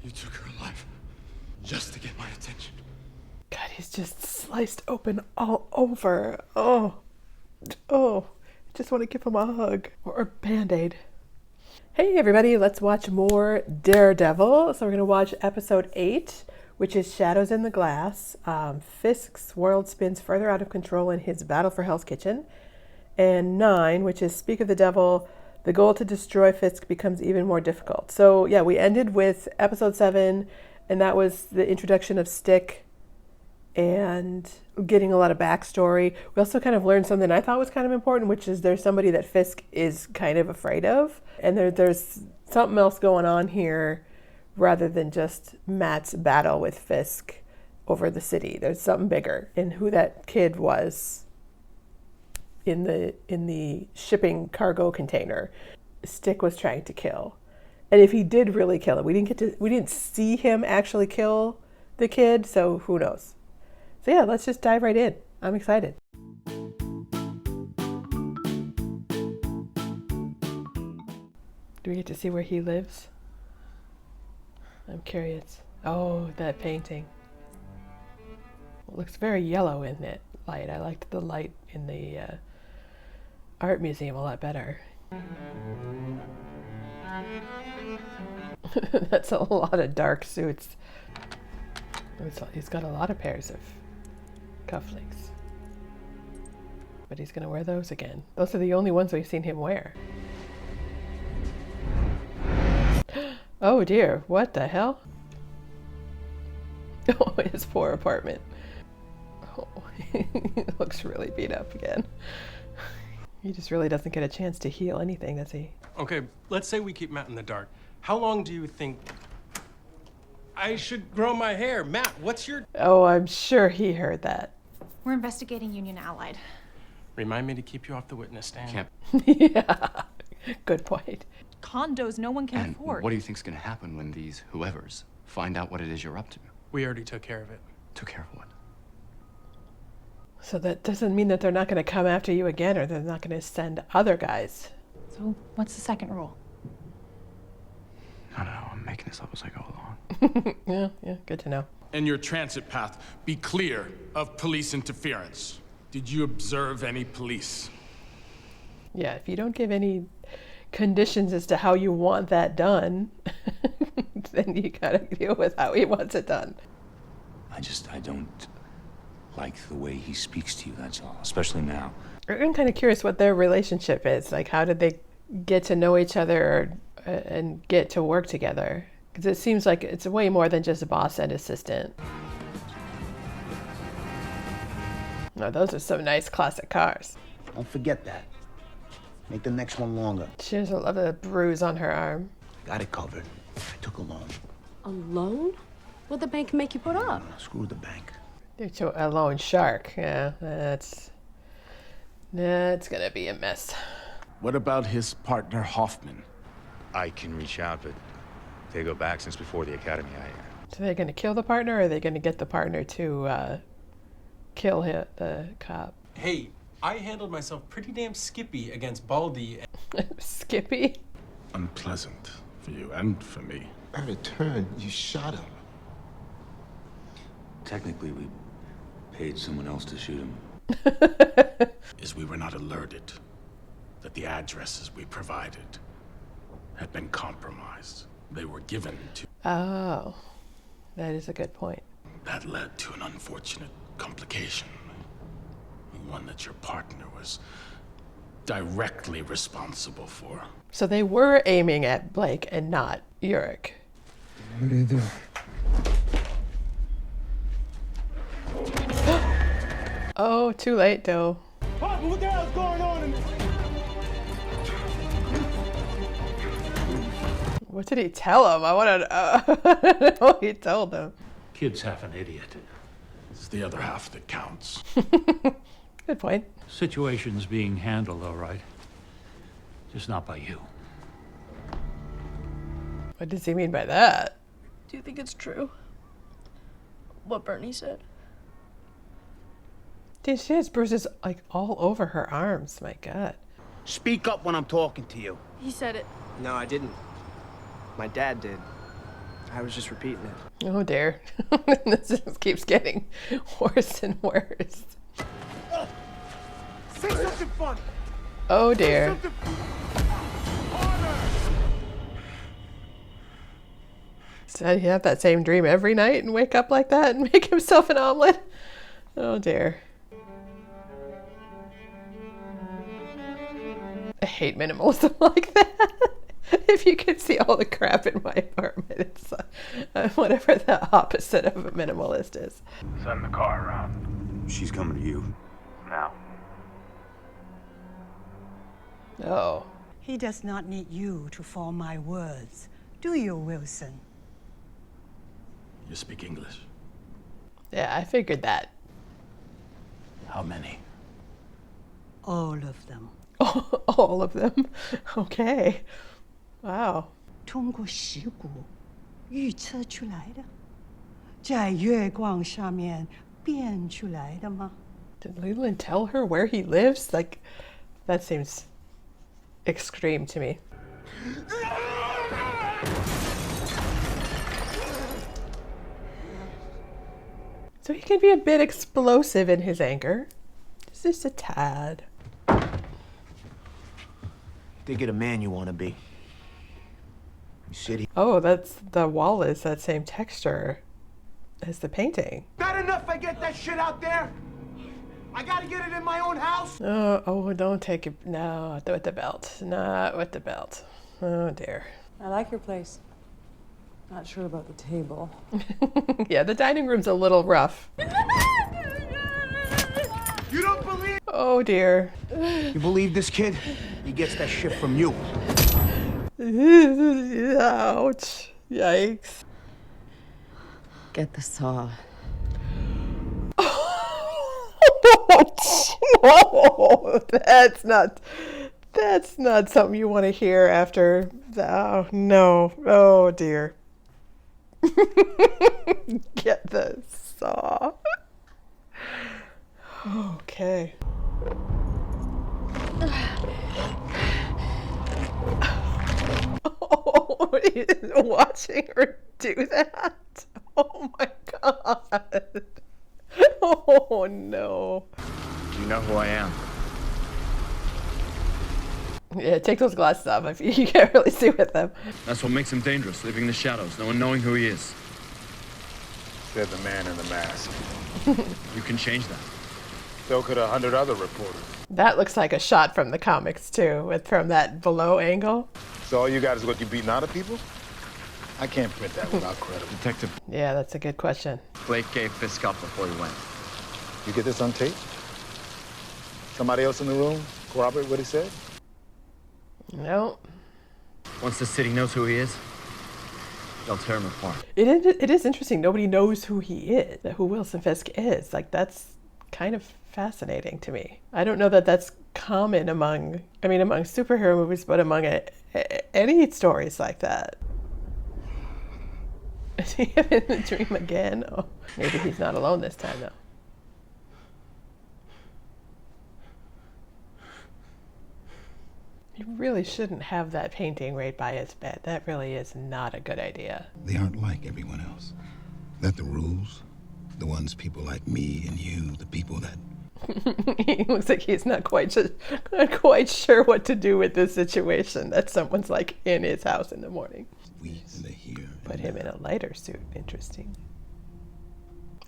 You took her alive just to get my attention. God, he's just sliced open all over. Oh. I just want to give him a hug or a Band-Aid. Hey everybody, let's watch more Daredevil. So we're going to watch episode 8, which is Shadows in the Glass. Fisk's world spins further out of control in his battle for Hell's Kitchen. And 9, which is Speak of the Devil. The goal to destroy Fisk becomes even more difficult. So yeah, we ended with episode 7, and that was the introduction of Stick and getting a lot of backstory. We also kind of learned something I thought was kind of important, which is there's somebody that Fisk is kind of afraid of. And there's something else going on here rather than just Matt's battle with Fisk over the city. There's something bigger in who that kid was in the shipping cargo container Stick was trying to kill. And if he did really kill him, we didn't see him actually kill the kid, so who knows. So yeah, let's just dive right in. I'm excited. Do we get to see where he lives? I'm curious. Oh, that painting. It looks very yellow in that light. I liked the light in the art museum a lot better. That's a lot of dark suits. He's got a lot of pairs of cufflinks. But he's going to wear those again. Those are the only ones we've seen him wear. Oh dear, what the hell? Oh, his poor apartment. Oh, he looks really beat up again. He just really doesn't get a chance to heal anything, does he? Okay, let's say we keep Matt in the dark. How long do you think I should grow my hair? Matt, what's your... Oh, I'm sure he heard that. We're investigating Union Allied. Remind me to keep you off the witness stand. Yeah, good point. Condos no one can afford. What do you think's gonna happen when these whoever's find out what it is you're up to? We already took care of it. Took care of what? So that doesn't mean that they're not going to come after you again, or they're not going to send other guys. So what's the second rule? I don't know, I'm making this up as I go along. Yeah, good to know. And your transit path, be clear of police interference. Did you observe any police? Yeah, if you don't give any conditions as to how you want that done, then you gotta deal with how he wants it done. I don't like the way he speaks to you, that's all, especially now. I'm kind of curious what their relationship is. Like, how did they get to know each other and get to work together? Because it seems like it's way more than just a boss and assistant. No, those are some nice classic cars. Don't forget that. Make the next one longer. She has a little bruise on her arm. Got it covered. I took a loan. A loan? What'd the bank make you put up? Screw the bank. A loan shark. Yeah, that's gonna be a mess. What about his partner, Hoffman? I can reach out, but they go back since before the academy. So they're gonna kill the partner, or are they gonna get the partner to kill the cop? Hey, I handled myself pretty damn skippy against Baldy. Skippy? Unpleasant for you and for me. In return, you shot him. Technically, we paid someone else to shoot him. Is we were not alerted that the addresses we provided had been compromised. They were given to... Oh, that is a good point. That led to an unfortunate complication. One that your partner was directly responsible for. So they were aiming at Blake and not Yurik. What do you do? Oh, too late, though. Papa, what the hell's going on? What did he tell him? I want to know what he told him. Kid's half an idiot. It's the other half that counts. Good point. Situation's being handled all right. Just not by you. What does he mean by that? Do you think it's true? What Bernie said? Dude, she has bruises like all over her arms. My God. Speak up when I'm talking to you. He said it. No, I didn't. My dad did. I was just repeating it. Oh dear. This just keeps getting worse and worse. Say something fun! Oh dear. So he have that same dream every night and wake up like that and make himself an omelet? Oh dear. I hate minimalism like that. If you could see all the crap in my apartment, it's whatever the opposite of a minimalist is. Send the car around. She's coming to you. Now. Oh. He does not need you to form my words, do you, Wilson? You speak English? Yeah, I figured that. How many? All of them. All of them? Okay. Wow. 通过石骨预测出来的，在月光上面变出来的吗？ Did Leland tell her where he lives? Like, that seems extreme to me. So he can be a bit explosive in his anger. Just a tad. Think of the man you want to be. You sit here. Oh, that's the wall is that same texture as the painting. Not enough I get that shit out there? I gotta get it in my own house? Oh, don't take it. No, with the belt. Not with the belt. Oh, dear. I like your place. Not sure about the table. Yeah, the dining room's a little rough. You don't believe? Oh, dear. You believe this kid? He gets that shit from you. Ouch. Yikes. Get the saw. No, that's not something you want to hear after. Oh, no. Oh, dear. Get the saw. Okay. Oh, watching her do that. Oh my God. Oh no. You know who I am. Yeah, take those glasses off. If you can't really see with them. That's what makes him dangerous, living in the shadows, no one knowing who he is. Said the man in the mask. You can change that. So could 100 other reporters. That looks like a shot from the comics too, from that below angle. So all you got is what you beating out of people? I can't print that without credit. Detective Yeah, that's a good question. Blake gave Fisk up before he went. You get this on tape? Somebody else in the room corroborate what he said? No. Once the city knows who he is, they'll tear him apart. It is interesting. Nobody knows who he is, who Wilson Fisk is. Like, that's kind of fascinating to me. I don't know that that's common among superhero movies, but among any stories like that. Is he in the dream again? Oh, maybe he's not alone this time, though. You really shouldn't have that painting right by his bed. That really is not a good idea. They aren't like everyone else. That the rules, the ones people like me and you, the people that... He looks like he's not quite sure what to do with this situation that someone's like in his house in the morning. We and they here. Put him in a lighter suit. Interesting.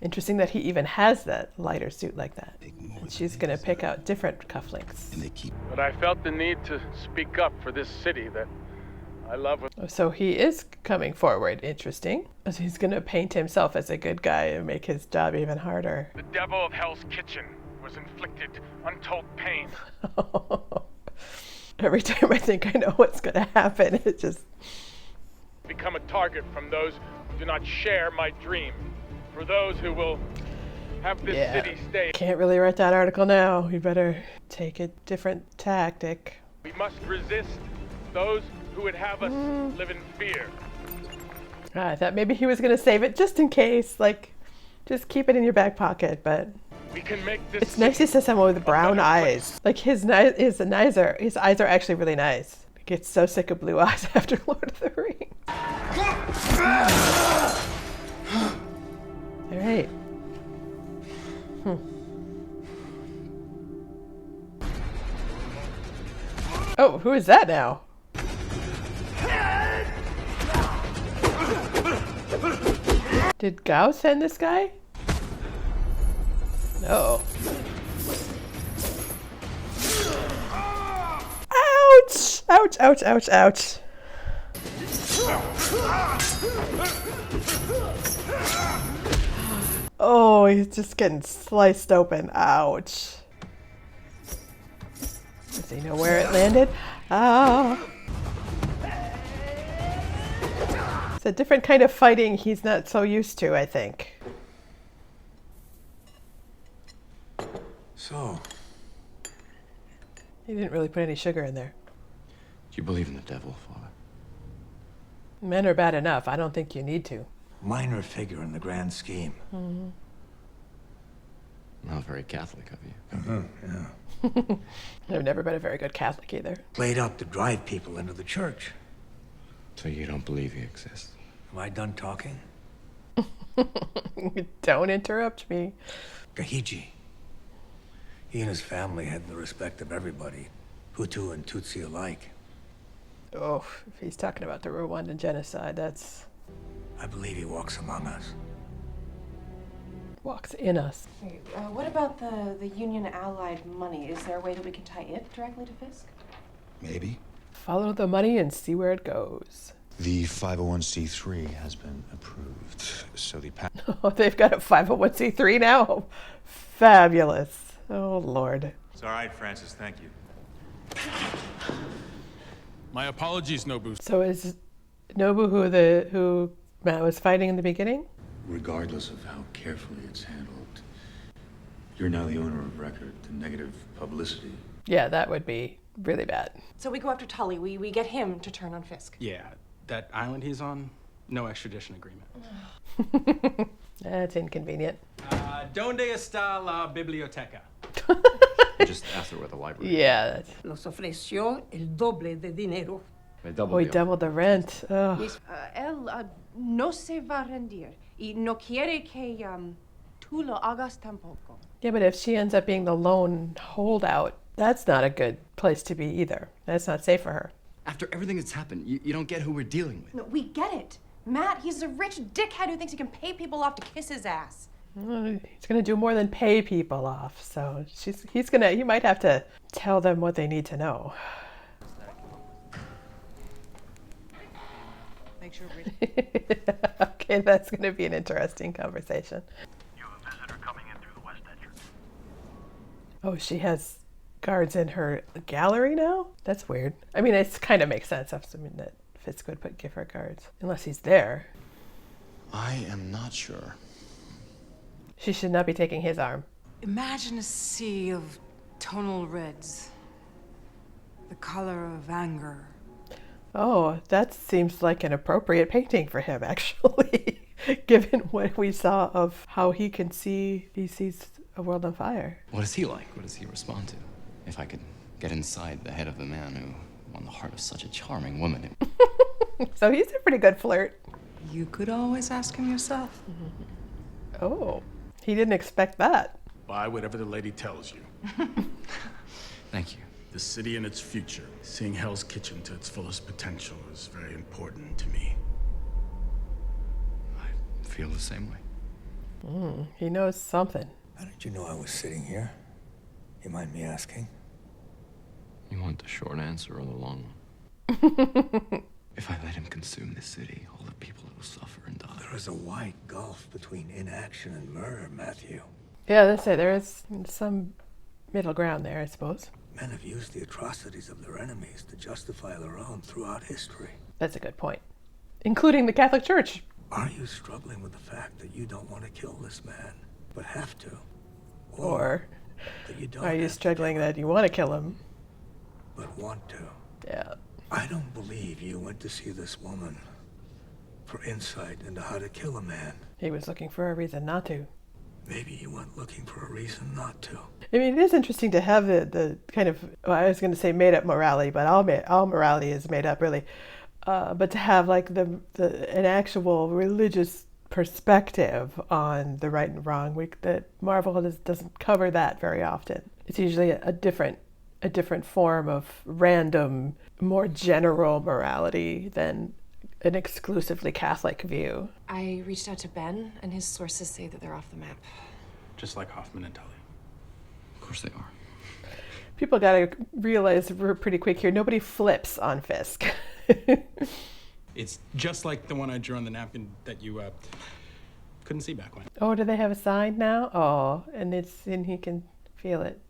Interesting that he even has that lighter suit like that. And she's going to pick out different cufflinks. And they keep... But I felt the need to speak up for this city that I love. So he is coming forward. Interesting. So he's going to paint himself as a good guy and make his job even harder. The devil of Hell's Kitchen was inflicted untold pain. Every time I think I know what's going to happen, it just... Become a target from those who do not share my dream. For those who will have this city stay. Can't really write that article now. We better take a different tactic. We must resist those who would have us live in fear. I thought maybe he was going to save it just in case. Like, just keep it in your back pocket, but... We can make this. It's nice to see someone with brown eyes. Like his eyes are actually really nice. gets so sick of blue eyes after Lord of the Rings. All right. Oh, who is that now? Did Gao send this guy? No. Ouch! Ouch, ouch, ouch, ouch. Oh, he's just getting sliced open. Ouch. Does he know where it landed? Ah. It's a different kind of fighting he's not so used to, I think. So, He didn't really put any sugar in there. Do you believe in the devil, Father? Men are bad enough. I don't think you need to. minor figure in the grand scheme. Mm-hmm. Not very Catholic of you. Yeah. I've never been a very good Catholic either. Played up to drive people into the church. So you don't believe he exists? Am I done talking? Don't interrupt me. Kahiji. He and his family had the respect of everybody, Hutu and Tutsi alike. Oh, if he's talking about the Rwandan genocide, that's... I believe he walks among us. Walks in us. Wait, what about the Union Allied money? Is there a way that we can tie it directly to Fisk? Maybe. Follow the money and see where it goes. The 501c3 has been approved, so the Oh, they've got a 501c3 now? Fabulous. Oh, Lord. It's all right, Francis. Thank you. My apologies, Nobu. So is Nobu who Matt was fighting in the beginning? Regardless of how carefully it's handled, you're now the owner of record. The negative publicity. Yeah, that would be really bad. So we go after Tully. We get him to turn on Fisk. Yeah, that island he's on, no extradition agreement. That's inconvenient. Donde está la biblioteca? Just ask her where the library is. Yeah. That's... Los ofreció el doble de dinero. They Oh, he doubled the rent. Ugh. Él no se va a rendir y no quiere que tú lo hagas tampoco. Yeah, but if she ends up being the lone holdout, that's not a good place to be either. That's not safe for her. After everything that's happened, you don't get who we're dealing with. No, we get it. Matt, he's a rich dickhead who thinks he can pay people off to kiss his ass. He's gonna do more than pay people off, so he might have to tell them what they need to know. Make sure Okay, that's gonna be an interesting conversation. You have a visitor coming in through the west entrance. Oh, she has guards in her gallery now? That's weird. I mean, it kind of makes sense. I'm assuming that Fisk would give her guards. Unless he's there. I am not sure. She should not be taking his arm. Imagine a sea of tonal reds. The color of anger. Oh, that seems like an appropriate painting for him, actually. Given what we saw of how he sees a world on fire. What is he like? What does he respond to? If I could get inside the head of the man who won the heart of such a charming woman. So he's a pretty good flirt. You could always ask him yourself. Oh, he didn't expect that. Buy whatever the lady tells you. Thank you. The city and its future. Seeing Hell's Kitchen to its fullest potential is very important to me. I feel the same way. He knows something. How did you know I was sitting here? You mind me asking? You want the short answer or the long one? If I let him consume this city, all the people will suffer and die. There is a wide gulf between inaction and murder, Matthew. Yeah, that's it. There is some middle ground there, I suppose. Men have used the atrocities of their enemies to justify their own throughout history. That's a good point. Including the Catholic Church. Are you struggling with the fact that you don't want to kill this man, but have to? Or that you don't are you struggling that you want to kill him? but want to? Yeah. I don't believe you went to see this woman for insight into how to kill a man. He was looking for a reason not to. Maybe you went looking for a reason not to. I mean, it is interesting to have the kind of, well, I was going to say made up morality, but all morality is made up, really. But to have like an actual religious perspective on the right and wrong, that Marvel doesn't cover that very often. It's usually a different form of random, more general morality than an exclusively Catholic view. I reached out to Ben, and his sources say that they're off the map. Just like Hoffman and Tully. Of course they are. People gotta realize we're pretty quick here. Nobody flips on Fisk. It's just like the one I drew on the napkin that you couldn't see back when. Oh, do they have a sign now? Oh, and he can feel it.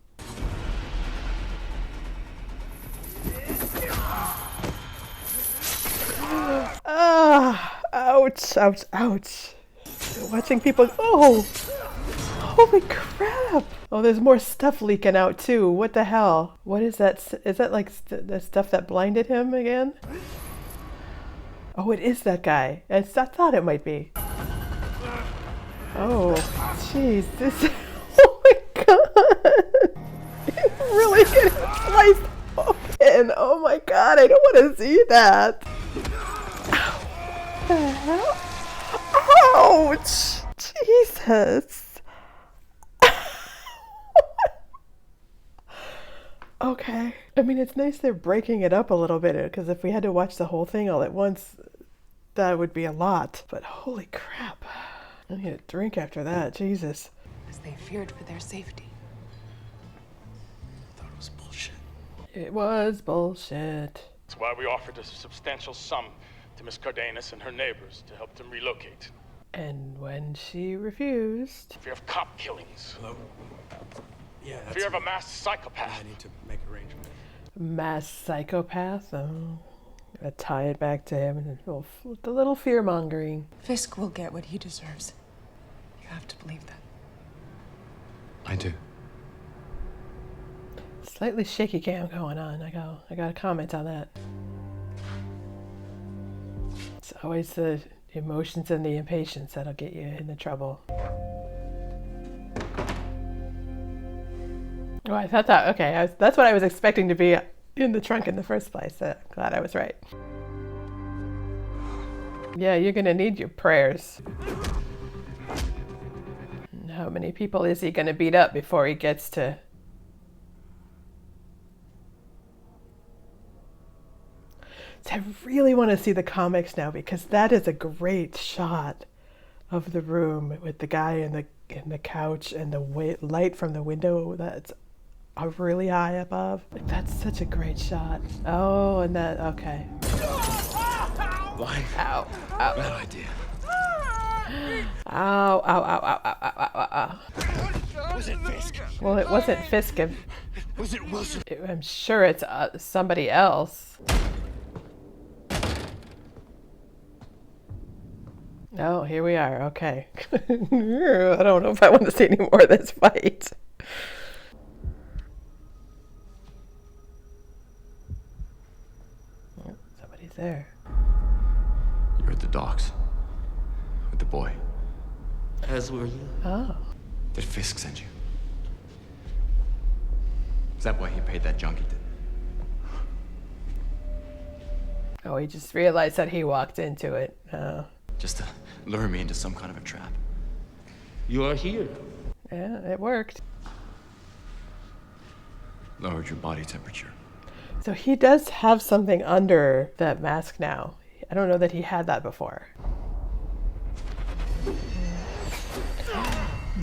Ah, ouch, ouch, ouch. Watching people, oh, holy crap. Oh, there's more stuff leaking out too. What the hell? What is that? Is that like the stuff that blinded him again? Oh, it is that guy. I thought it might be. Oh, jeez, this, oh my god. He's really getting sliced open. Oh my god, I don't want to see that. What the hell? Ouch! Jesus. Okay. I mean, it's nice they're breaking it up a little bit, because if we had to watch the whole thing all at once, that would be a lot. But holy crap. I need a drink after that. Jesus. As they feared for their safety. I thought it was bullshit. It was bullshit. That's why we offered a substantial sum to Miss Cardenas and her neighbors to help them relocate. And when she refused... Fear of cop killings. Hello? Yeah, that's Fear of a mass psychopath. I need to make arrangements. Mass psychopath? Oh. Gotta tie it back to him and the little fear-mongering. Fisk will get what he deserves. You have to believe that. I do. Slightly shaky cam going on. I got a comment on that. It's always the emotions and the impatience that'll get you into trouble. Oh, I thought that, okay, that's what I was expecting to be in the trunk in the first place. Glad I was right. Yeah, you're gonna need your prayers. How many people is he gonna beat up before he gets to... So I really want to see the comics now, because that is a great shot of the room with the guy in the couch and the light from the window that's really high above. Like, that's such a great shot. Oh, and that, okay. Why? Ow, ow. Bad idea. Ow, ow, ow, ow, ow, ow, ow, ow. Was it Fisk? Well, it wasn't Fisk. Was it Wilson? I'm sure it's somebody else. Oh, here we are. Okay. I don't know if I want to see any more of this fight. Oh, somebody's there. You're at the docks. With the boy. As were you. Oh. Did Fisk send you? Is that why he paid that junkie? Oh, he just realized that he walked into it. Oh. Just to lure me into some kind of a trap. You are here. Yeah, it worked. Lowered your body temperature. So he does have something under that mask now. I don't know that he had that before.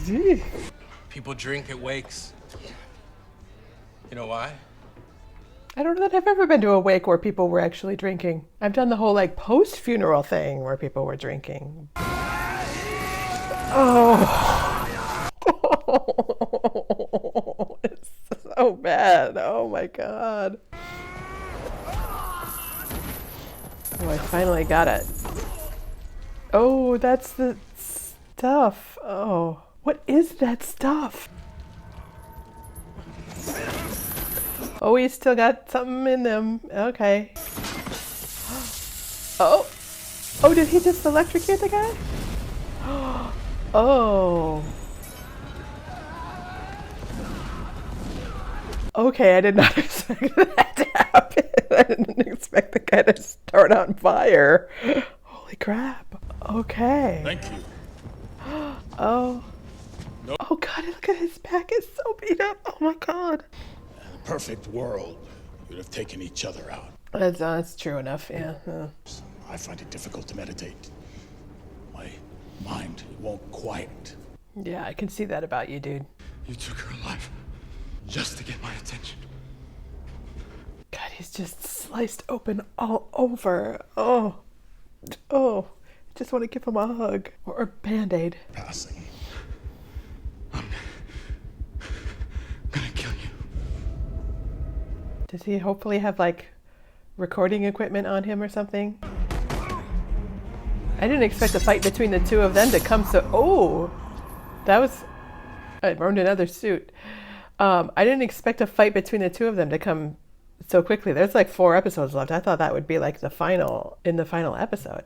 Gee. People drink at wakes. You know why? I don't know that I've ever been to a wake where people were actually drinking. I've done the whole like post-funeral thing where people were drinking. Oh. It's so bad. Oh my God. Oh, I finally got it. Oh, that's the stuff. Oh, what is that stuff? Oh, he's still got something in them. Okay. Oh. Oh, did he just electrocute the guy? Oh. Okay, I did not expect that to happen. I didn't expect the guy to start on fire. Holy crap. Okay. Thank you. Oh. Oh God, look at his back. It's so beat up. Oh my God. In a perfect world, you'd have taken each other out. That's true enough, yeah. I find it difficult to meditate. My mind won't quiet. Yeah, I can see that about you, dude. You took her alive just to get my attention. God, he's just sliced open all over. Oh. I just want to give him a hug. Or a Band-Aid. Passing. I'm gonna kill you. Does he hopefully have, like, recording equipment on him or something? I didn't expect a fight between the two of them to come so... Oh! That was... I burned another suit. I didn't expect a fight between the two of them to come so quickly. There's like 4 episodes left. I thought that would be like the final episode.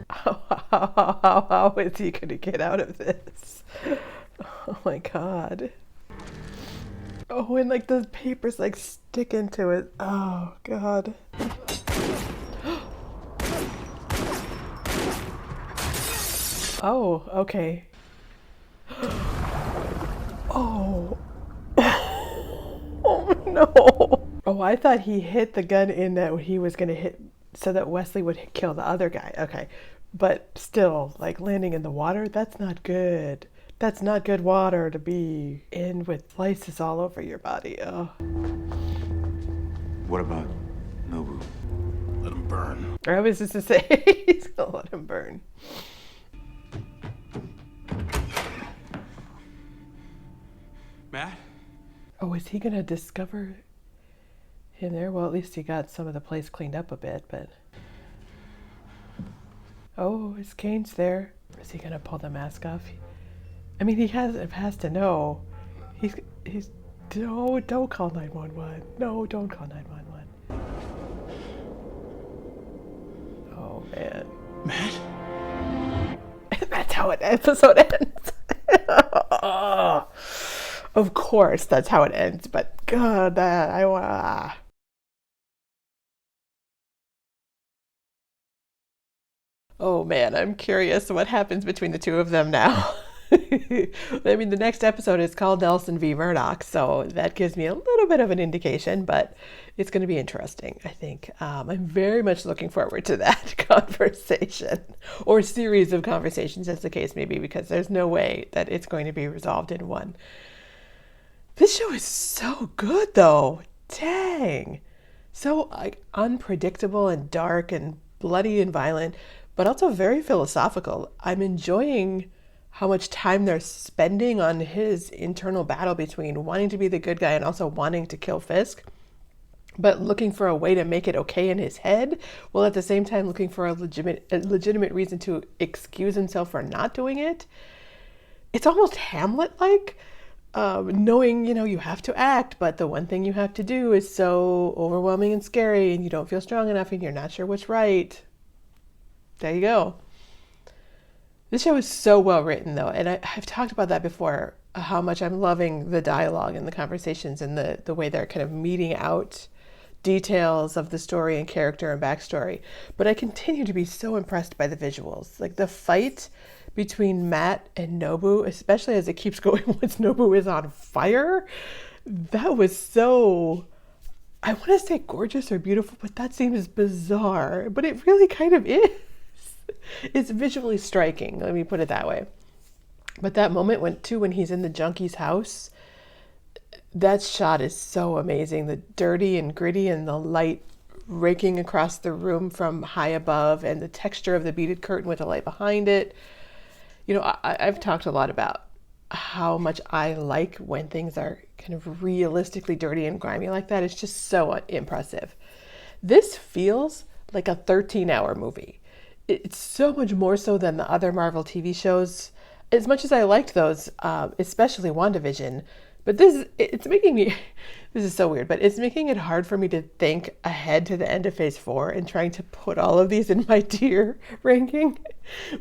How is he going to get out of this? Oh my God. Oh, and like the papers like stick into it. Oh God. Oh, okay. Oh. Oh no. Oh, I thought he hit the gun in that he was going to hit so that Wesley would kill the other guy. Okay. But still, like landing in the water, that's not good. That's not good water to be in with slices all over your body. Oh. What about Nobu? Let him burn. I was just to say, he's going to let him burn. Matt? Oh, is he going to discover him there? Well, at least he got some of the place cleaned up a bit, but... Oh, his cane's there. Is he going to pull the mask off? I mean, he has to know. He's... No, don't call 911. No, don't call 911. Oh, man. Matt? That's how an episode ends. Oh. Of course, that's how it ends, but God, I want. Oh man, I'm curious what happens between the two of them now. I mean, the next episode is called Nelson v. Murdoch, so that gives me a little bit of an indication, but it's going to be interesting, I think. I'm very much looking forward to that conversation, or series of conversations, as the case may be, because there's no way that it's going to be resolved in one. This show is so good, though. Dang. So like unpredictable and dark and bloody and violent, but also very philosophical. I'm enjoying how much time they're spending on his internal battle between wanting to be the good guy and also wanting to kill Fisk, but looking for a way to make it okay in his head, while at the same time looking for a legitimate reason to excuse himself for not doing it. It's almost Hamlet-like. Knowing, you have to act, but the one thing you have to do is so overwhelming and scary, and you don't feel strong enough, and you're not sure what's right. There you go. This show is so well written, though, and I've talked about that before, how much I'm loving the dialogue and the conversations and the way they're kind of meeting out details of the story and character and backstory. But I continue to be so impressed by the visuals. Like the fight between Matt and Nobu, especially as it keeps going once Nobu is on fire, that was so, I want to say gorgeous or beautiful, but that seems bizarre, but it really kind of is. It's visually striking, let me put it that way. But that moment when he's in the junkie's house, that shot is so amazing. The dirty and gritty and the light raking across the room from high above, and the texture of the beaded curtain with the light behind it. I've talked a lot about how much I like when things are kind of realistically dirty and grimy like that. It's just so impressive. This feels like a 13-hour movie. It's so much more so than the other Marvel TV shows. As much as I liked those, especially WandaVision, But it's making me, this is so weird, but it's making it hard for me to think ahead to the end of phase 4 and trying to put all of these in my tier ranking,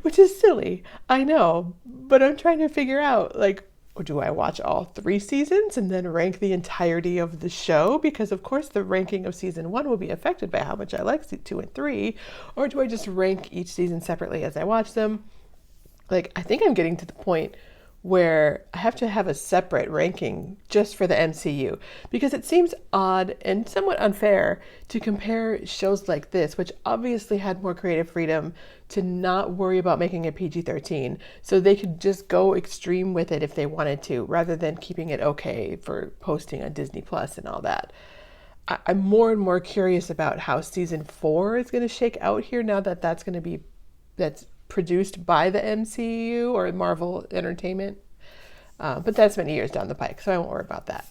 which is silly, I know, but I'm trying to figure out, like, do I watch all 3 seasons and then rank the entirety of the show? Because of course the ranking of season 1 will be affected by how much I like 2 and 3, or do I just rank each season separately as I watch them? Like, I think I'm getting to the point where I have to have a separate ranking just for the MCU, because it seems odd and somewhat unfair to compare shows like this, which obviously had more creative freedom to not worry about making it PG-13, so they could just go extreme with it if they wanted to, rather than keeping it okay for posting on Disney Plus and all that. I'm more and more curious about how season 4 is going to shake out here now that that's produced by the MCU or Marvel Entertainment. But that's many years down the pike, so I won't worry about that.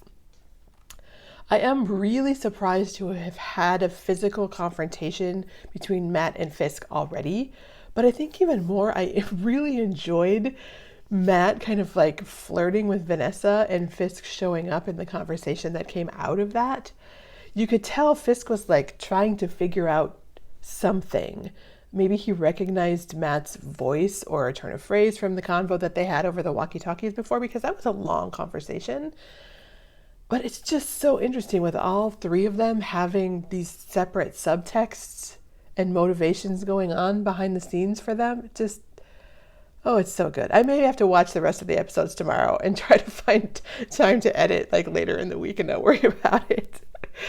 I am really surprised to have had a physical confrontation between Matt and Fisk already, but I think even more, I really enjoyed Matt kind of like flirting with Vanessa and Fisk showing up in the conversation that came out of that. You could tell Fisk was like trying to figure out something. Maybe he recognized Matt's voice or a turn of phrase from the convo that they had over the walkie-talkies before, because that was a long conversation. But it's just so interesting with all 3 of them having these separate subtexts and motivations going on behind the scenes for them. Just, oh, it's so good. I may have to watch the rest of the episodes tomorrow and try to find time to edit like later in the week and not worry about it,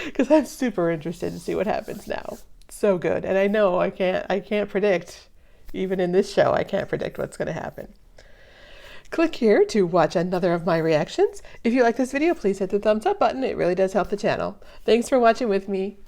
because I'm super interested to see what happens now. So good. And I know I can't predict, even in this show, I can't predict what's going to happen. Click here to watch another of my reactions. If you like this video, please hit the thumbs up button. It really does help the channel. Thanks for watching with me.